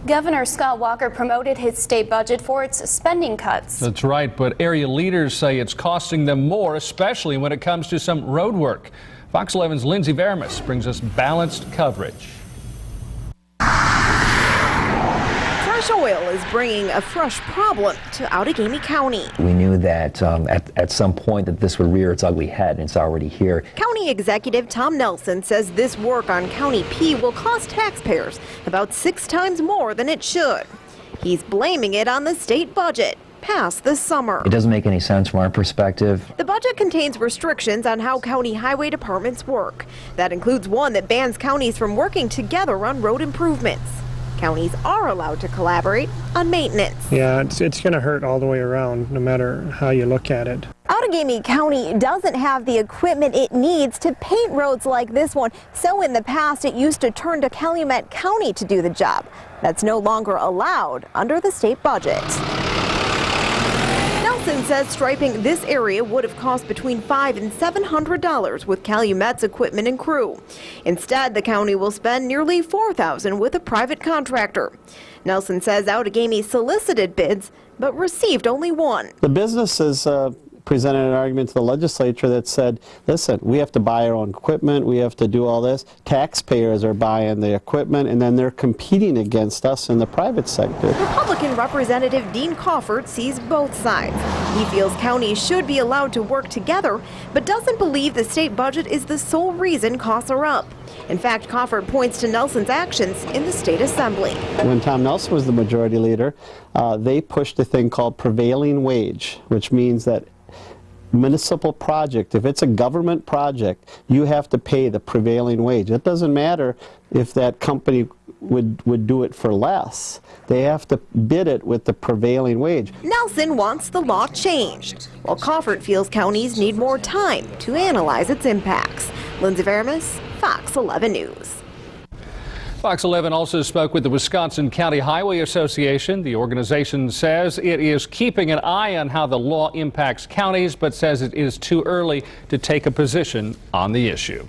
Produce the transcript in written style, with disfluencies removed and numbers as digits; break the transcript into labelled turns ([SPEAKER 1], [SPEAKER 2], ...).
[SPEAKER 1] Governor Scott Walker promoted his state budget for its spending cuts.
[SPEAKER 2] That's right, but area leaders say it's costing them more, especially when it comes to some road work. Fox 11's Lindsay Veramis brings us balanced coverage.
[SPEAKER 3] Fresh oil is bringing a fresh problem to Outagamie County.
[SPEAKER 4] We knew that at some point that this would rear its ugly head, and it's already here.
[SPEAKER 3] County Executive Tom Nelson says this work on County P will cost taxpayers about 6 times more than it should. He's blaming it on the state budget passed this summer.
[SPEAKER 4] It doesn't make any sense from our perspective.
[SPEAKER 3] The budget contains restrictions on how county highway departments work. That includes one that bans counties from working together on road improvements. Counties are allowed to collaborate on maintenance.
[SPEAKER 5] Yeah, it's going to hurt all the way around, no matter how you look at it.
[SPEAKER 3] Outagamie County doesn't have the equipment it needs to paint roads like this one, so in the past it used to turn to Calumet County to do the job. That's no longer allowed under the state budget. Nelson says striping this area would have cost between $500 and $700 with Calumet's equipment and crew. Instead, the county will spend nearly $4,000 with a private contractor. Nelson says Outagamie solicited bids but received only one.
[SPEAKER 6] The businesses presented an argument to the legislature that said, listen, we have to buy our own equipment, we have to do all this. Taxpayers are buying the equipment, and then they're competing against us in the private sector.
[SPEAKER 3] Republican Representative Dean Crawford sees both sides. He feels counties should be allowed to work together, but doesn't believe the state budget is the sole reason costs are up. In fact, Crawford points to Nelson's actions in the state assembly.
[SPEAKER 6] When Tom Nelson was the majority leader, they pushed a thing called prevailing wage, which means that municipal project, if it's a government project, you have to pay the prevailing wage. It doesn't matter if that company would do it for less. They have to bid it with the prevailing wage.
[SPEAKER 3] Nelson wants the law changed, while Crawford feels counties need more time to analyze its impacts. Lindsay Veramis, Fox 11 News.
[SPEAKER 2] Fox 11 also spoke with the Wisconsin County Highway Association. The organization says it is keeping an eye on how the law impacts counties, but says it is too early to take a position on the issue.